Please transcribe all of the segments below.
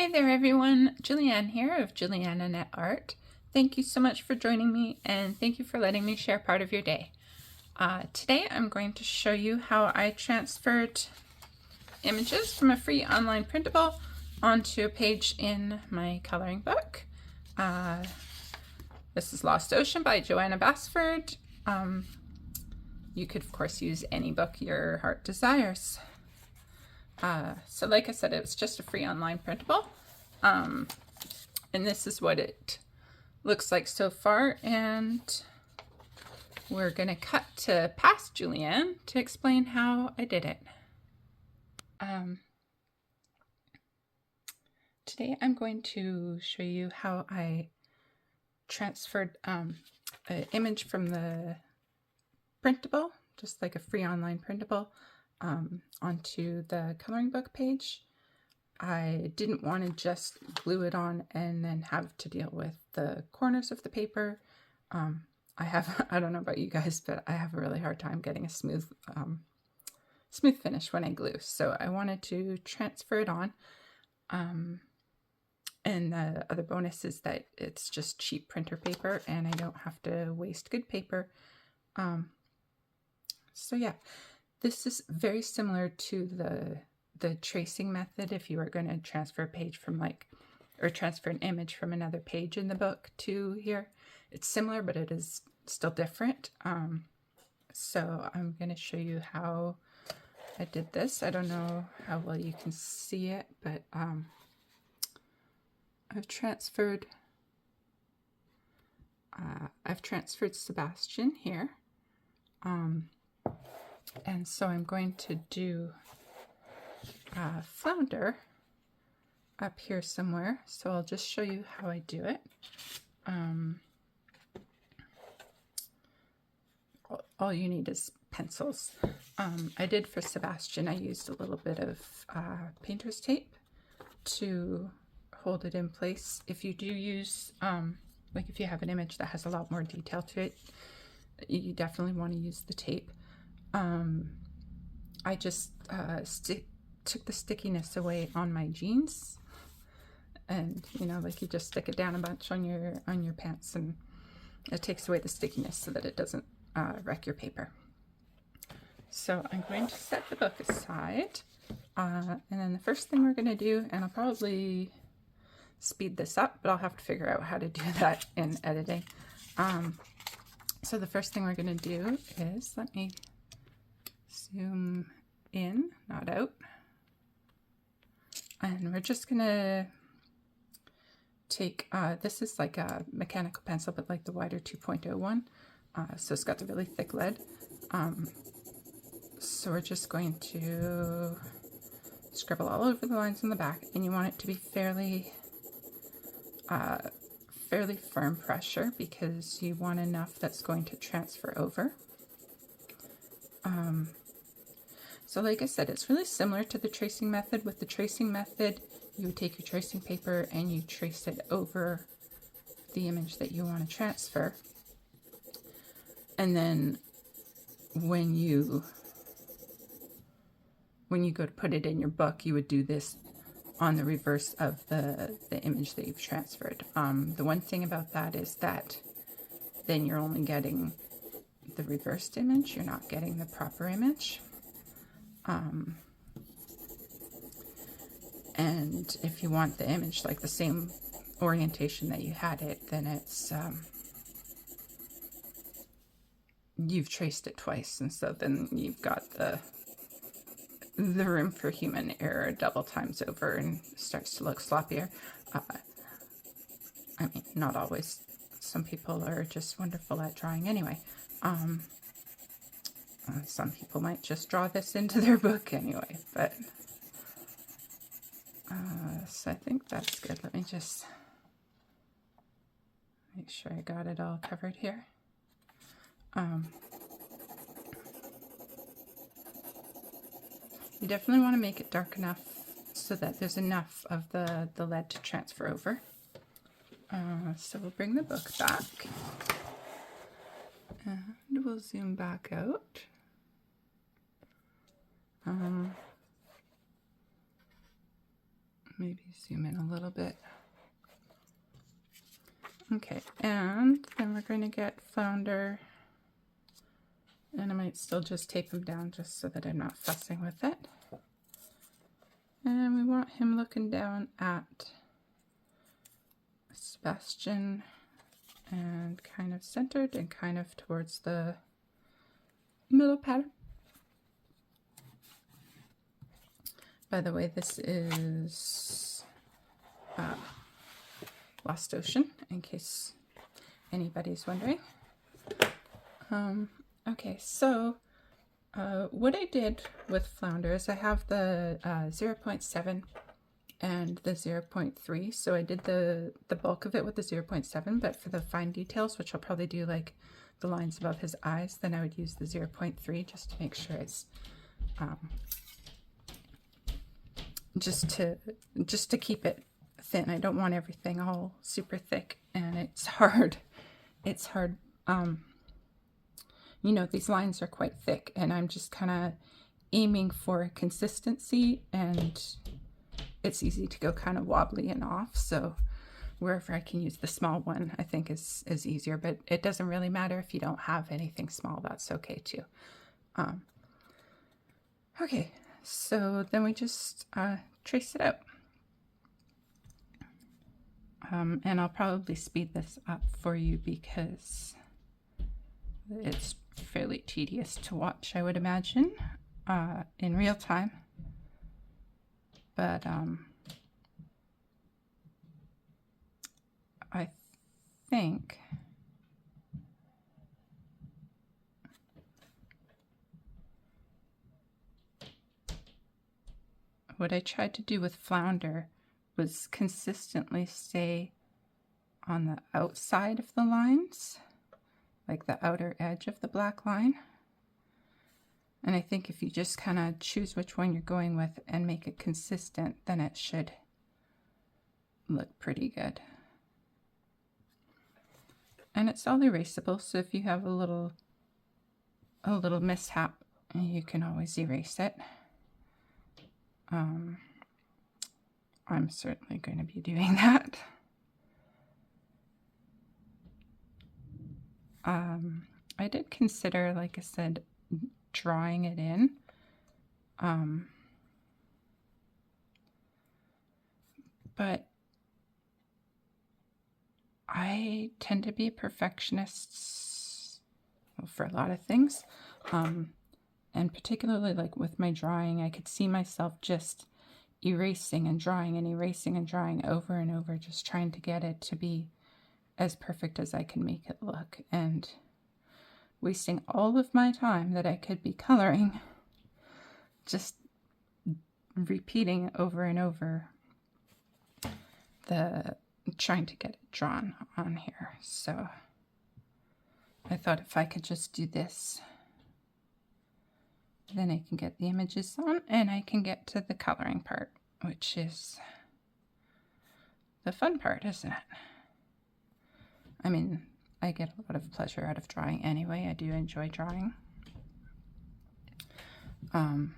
Hey there everyone, Julianne here of Julianne Annette Art. Thank you so much for joining me and thank you for letting me share part of your day. Today I'm going to show you how I transferred images from a free online printable onto a page in my coloring book. This is Lost Ocean by Joanna Basford. You could of course use any book your heart desires. So like I said, it's just a free online printable. And this is what it looks like so far. And we're going to cut to past Julianne to explain how I did it. Today I'm going to show you how I transferred an image from the printable, just like a free online printable, onto the coloring book page. I didn't want to just glue it on and then have to deal with the corners of the paper. I don't know about you guys, but I have a really hard time getting a smooth finish when I glue. So I wanted to transfer it on. And the other bonus is that it's just cheap printer paper and I don't have to waste good paper. So yeah, this is very similar to the tracing method if you are going to transfer a page from or transfer an image from another page in the book to here. It's similar, but it is still different. So I'm going to show you how I did this. I don't know how well you can see it, but I've transferred Sebastian here. And so I'm going to do Flounder up here somewhere. So I'll just show you how I do it. All you need is pencils. I did for Sebastian, I used a little bit of painter's tape to hold it in place. If you do use, like if you have an image that has a lot more detail to it, you definitely want to use the tape. I just took the stickiness away on my jeans, and you know, like you just stick it down a bunch on your pants and it takes away the stickiness so that it doesn't wreck your paper. So I'm going to set the book aside, and then the first thing we're going to do, and I'll probably speed this up, but I'll have to figure out how to do that in editing. So the first thing we're going to do is, let me zoom in, not out. And we're just going to take, this is like a mechanical pencil, but like the wider 2.0 one. So it's got the really thick lead. So we're just going to scribble all over the lines on the back, and you want it to be fairly firm pressure because you want enough that's going to transfer over. So like I said, it's really similar to the tracing method. With the tracing method, you would take your tracing paper and you trace it over the image that you want to transfer. And then when you go to put it in your book, you would do this on the reverse of the image that you've transferred. The one thing about that is that then you're only getting the reversed image, you're not getting the proper image. And if you want the image like the same orientation that you had it, then it's you've traced it twice, and so then you've got the room for human error double times over and starts to look sloppier. I mean, not always. Some people are just wonderful at drawing anyway. Some people might just draw this into their book anyway, but so I think that's good. Let me just make sure I got it all covered here. You definitely want to make it dark enough so that there's enough of the lead to transfer over. So we'll bring the book back and we'll zoom back out. maybe zoom in a little bit. Okay, and then we're going to get Flounder, and I might still just tape him down just so that I'm not fussing with it. And we want him looking down at Sebastian and kind of centered and kind of towards the middle pattern. By the way, this is Lost Ocean, in case anybody's wondering. Okay, so what I did with Flounder is I have the 0.7 and the 0.3, so I did the bulk of it with the 0.7, but for the fine details, which I'll probably do like the lines above his eyes, then I would use the 0.3 just to make sure it's just to keep it thin. I don't want everything all super thick, and it's hard. It's hard. You know, these lines are quite thick, and I'm just kind of aiming for consistency, and it's easy to go kind of wobbly and off. So wherever I can use the small one, I think is easier, but it doesn't really matter if you don't have anything small. That's okay too. Okay, so then we just trace it out. And I'll probably speed this up for you because it's fairly tedious to watch, I would imagine, in real time. But I think what I tried to do with Flounder was consistently stay on the outside of the lines, like the outer edge of the black line. And I think if you just kind of choose which one you're going with and make it consistent, then it should look pretty good. And it's all erasable, so if you have a little mishap, you can always erase it. I'm certainly going to be doing that. I did consider, like I said, drawing it in. But I tend to be a perfectionist for a lot of things. And particularly like with my drawing, I could see myself just erasing and drawing and erasing and drawing over and over, just trying to get it to be as perfect as I can make it look, and wasting all of my time that I could be coloring, just repeating over and over trying to get it drawn on here. So I thought if I could just do this, then I can get the images on and I can get to the coloring part, which is the fun part, isn't it? I mean, I get a lot of pleasure out of drawing anyway. I do enjoy drawing. I'm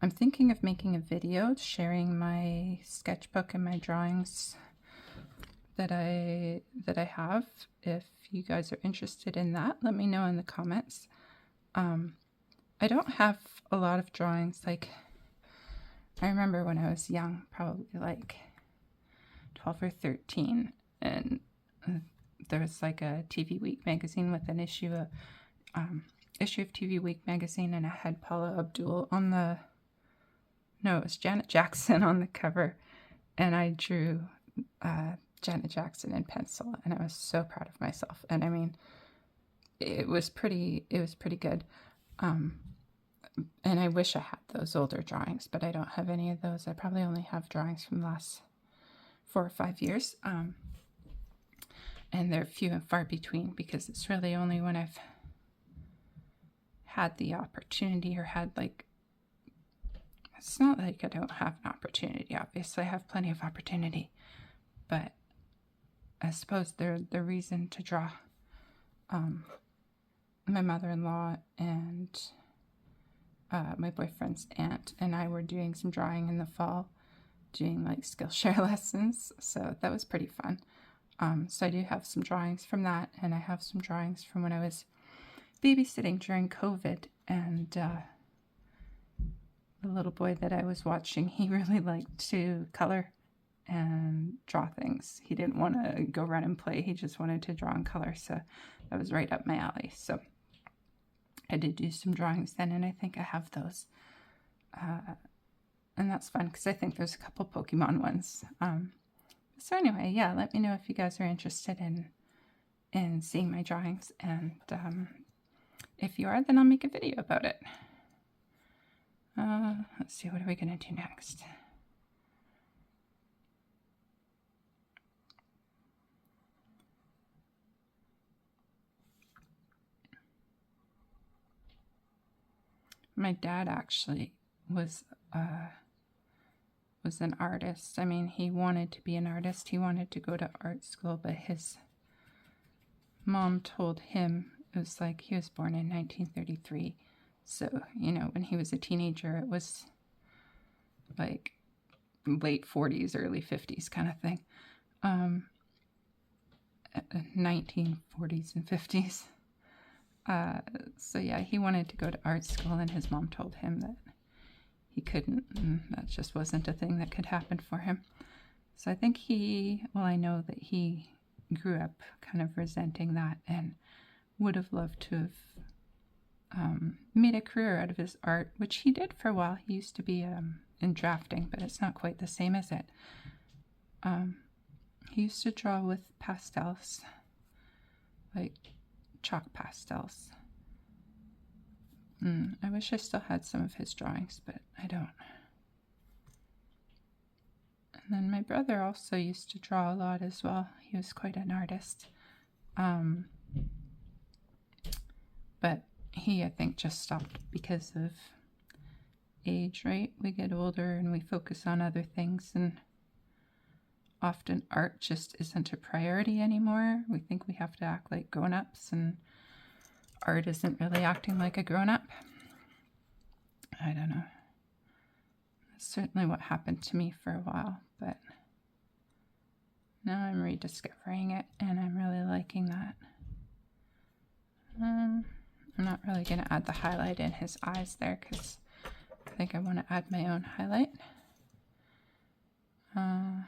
thinking of making a video sharing my sketchbook and my drawings that I have. If you guys are interested in that, let me know in the comments. I don't have a lot of drawings. Like, I remember when I was young, probably like 12 or 13, and there was like a TV Week magazine with an issue of TV Week magazine, and it had Paula Abdul on the, no, it was Janet Jackson on the cover, and I drew Janet Jackson in pencil, and I was so proud of myself. And I mean, it was pretty good. And I wish I had those older drawings, but I don't have any of those. I probably only have drawings from the last 4 or 5 years. And they're few and far between, because it's really only when I've had the opportunity, or had, like, it's not like I don't have an opportunity. Obviously I have plenty of opportunity, but I suppose the reason to draw, my mother-in-law and my boyfriend's aunt and I were doing some drawing in the fall, doing like Skillshare lessons, so that was pretty fun. So I do have some drawings from that, and I have some drawings from when I was babysitting during COVID, and the little boy that I was watching, he really liked to color and draw things. He didn't want to go run and play, he just wanted to draw and color, so that was right up my alley. So I did do some drawings then, and I think I have those. And that's fun because I think there's a couple Pokemon ones. So anyway, yeah, let me know if you guys are interested in seeing my drawings, and if you are, then I'll make a video about it. Let's see, what are we going to do next? My dad actually was an artist. I mean, he wanted to be an artist. He wanted to go to art school, but his mom told him, it was like, he was born in 1933. So, you know, when he was a teenager, it was like late 40s, early 50s kind of thing. 1940s and 50s. So yeah, he wanted to go to art school, and his mom told him that he couldn't, and that just wasn't a thing that could happen for him. So I think I know that he grew up kind of resenting that and would have loved to have made a career out of his art, which he did for a while. He used to be in drafting, but it's not quite the same, is it? He used to draw with pastels, like chalk pastels. I wish I still had some of his drawings, but I don't. And then my brother also used to draw a lot as well. He was quite an artist. But he, I think, just stopped because of age, right? We get older and we focus on other things, and often art just isn't a priority anymore. We think we have to act like grown-ups, and art isn't really acting like a grown-up. I don't know. That's certainly what happened to me for a while, but now I'm rediscovering it, and I'm really liking that. I'm not really going to add the highlight in his eyes there because I think I want to add my own highlight. I'll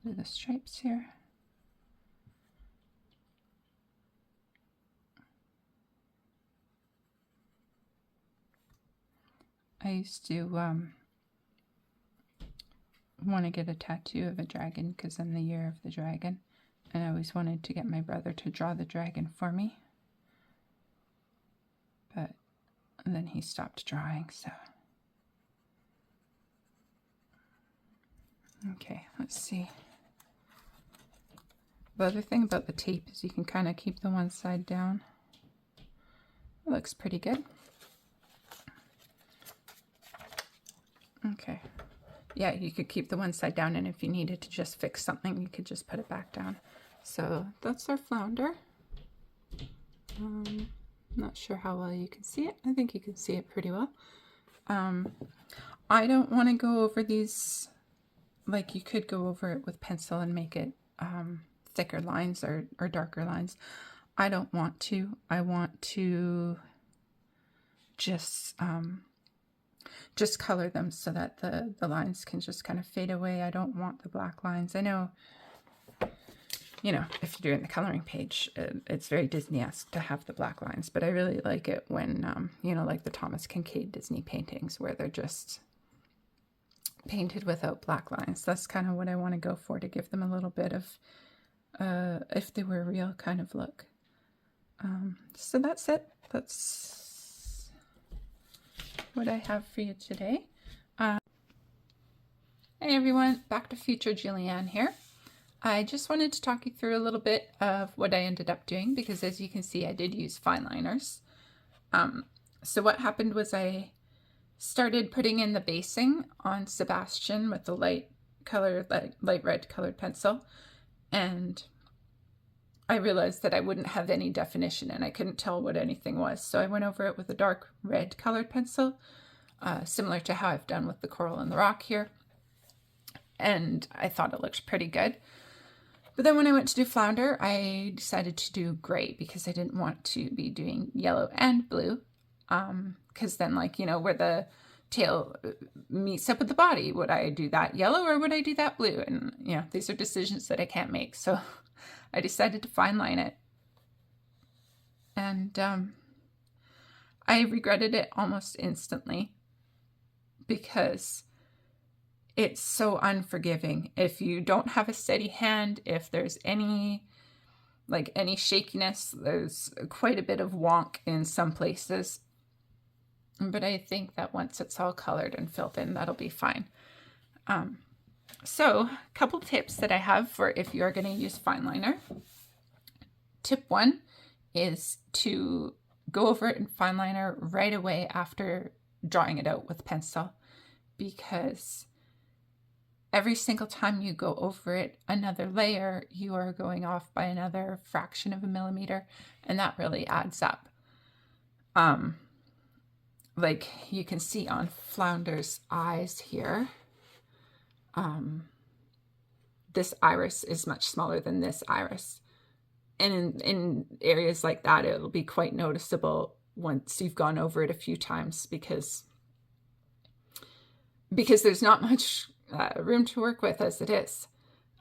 do the stripes here. I used to want to get a tattoo of a dragon because I'm the year of the dragon, and I always wanted to get my brother to draw the dragon for me, but then he stopped drawing, so. Okay, let's see. The other thing about the tape is you can kind of keep the one side down. It looks pretty good. Okay. Yeah, you could keep the one side down, and if you needed to just fix something, you could just put it back down. So that's our flounder. Not sure how well you can see it. I think you can see it pretty well. I don't want to go over these, like you could go over it with pencil and make it thicker lines or darker lines. I don't want to. I want to just color them so that the lines can just kind of fade away. I don't want the black lines. I know, you know, if you're doing the coloring page, it's very Disney-esque to have the black lines, but I really like it when, you know, like the Thomas Kinkade Disney paintings where they're just painted without black lines. That's kind of what I want to go for, to give them a little bit of, if they were real kind of look. So that's it. That's what I have for you today. Hey everyone, back to Future Julianne here. I just wanted to talk you through a little bit of what I ended up doing, because as you can see, I did use fine liners. So what happened was I started putting in the basing on Sebastian with the light red colored pencil, and I realized that I wouldn't have any definition and I couldn't tell what anything was. So I went over it with a dark red colored pencil, similar to how I've done with the coral and the rock here. and I thought it looked pretty good. But then when I went to do flounder, I decided to do gray because I didn't want to be doing yellow and blue. Because then, like, you know, where the tail meets up with the body, would I do that yellow or would I do that blue? And, you know, these are decisions that I can't make. So I decided to fine line it. And I regretted it almost instantly because it's so unforgiving. If you don't have a steady hand, if there's any shakiness, there's quite a bit of wonk in some places. But I think that once it's all colored and filled in, that'll be fine. So a couple tips that I have for if you're going to use fine liner. Tip 1 is to go over it in fine liner right away after drawing it out with pencil, because every single time you go over it another layer, you are going off by another fraction of a millimeter, and that really adds up. Like you can see on Flounder's eyes here, this iris is much smaller than this iris. And in areas like that, it'll be quite noticeable once you've gone over it a few times, because there's not much room to work with as it is.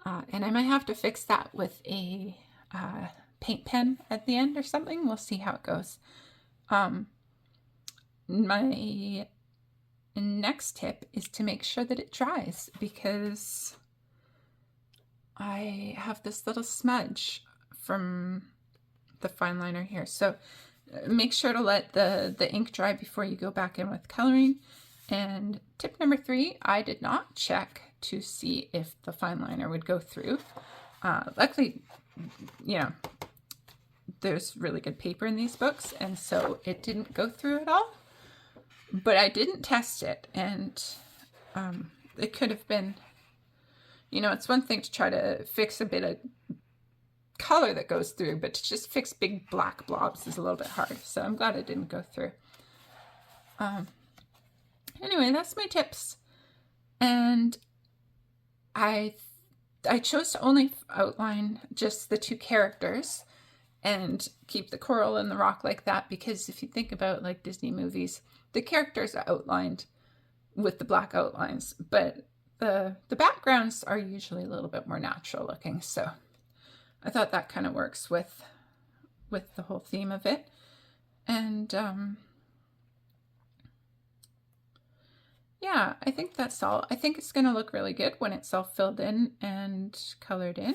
And I might have to fix that with a paint pen at the end or something. We'll see how it goes. My next tip is to make sure that it dries, because I have this little smudge from the fine liner here. So make sure to let the ink dry before you go back in with coloring. And tip number 3, I did not check to see if the fine liner would go through. Luckily, you know, there's really good paper in these books, and so it didn't go through at all. But I didn't test it, and it could have been, you know, it's one thing to try to fix a bit of color that goes through, but to just fix big black blobs is a little bit hard. So I'm glad it didn't go through. Anyway, that's my tips. And I chose to only outline just the 2 characters and keep the coral and the rock like that, because if you think about like Disney movies, the characters are outlined with the black outlines, but the backgrounds are usually a little bit more natural looking. So I thought that kind of works with the whole theme of it. And yeah, I think that's all. I think it's going to look really good when it's all filled in and colored in.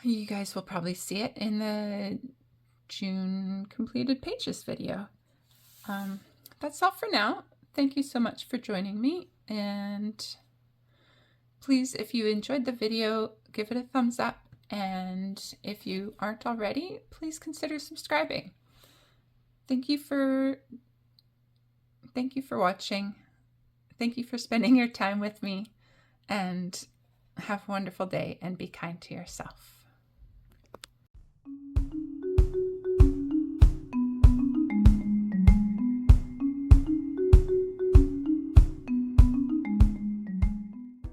You guys will probably see it in the June completed pages video. That's all for now. Thank you so much for joining me, and please, if you enjoyed the video, give it a thumbs up, and if you aren't already, please consider subscribing. Thank you for watching. Thank you for spending your time with me, and have a wonderful day, and be kind to yourself.